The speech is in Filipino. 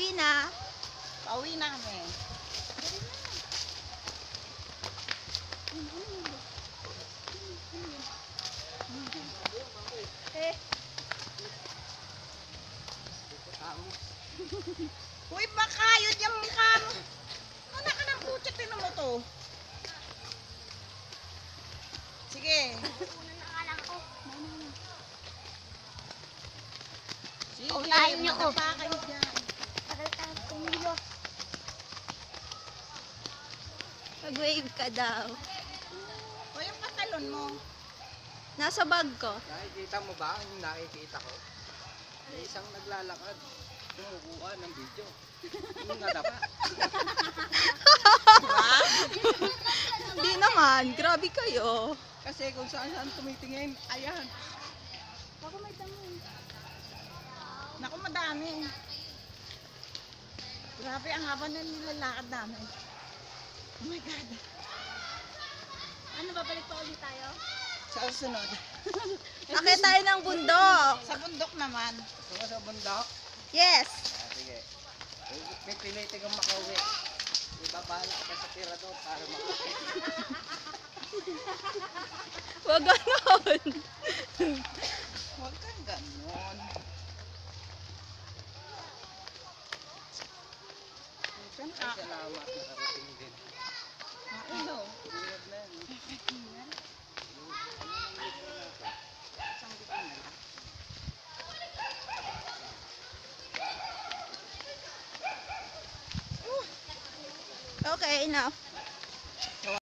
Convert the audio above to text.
pauwi na. Pauwi na kami. Uy, baka yun yung mukha mo. Anak ka ng putik, tinan mo to. Sige. Sige, Unahin niyo ko. magapa kayo dyan. Mag-wave ka daw. O yung pantalon mo. Nasa bag ko. Nakikita mo ba yung nakikita ko? May isang naglalakad. Kumukuha ng video. Yung nadapa. Hindi naman. Grabe kayo. Kasi kung saan saan tumitingin, ayan. Ako may dami. Naku, madami. Grabe, ang haba na nilalakad namin. Oh my God. Ano, babalik pa ulit tayo? Sa susunod. Akit tayo ng bundok. Sa bundok naman. Gusto mo sa bundok? Yes. Sige. May pilitin kang makauwi. Ibabala ka sa tirador para makauwi. Wag ganon. Huwag kang ganon. Ay, salamat. Nakarating din. Ano? Tulad na yan. Isang dito na lang. Okay, enough.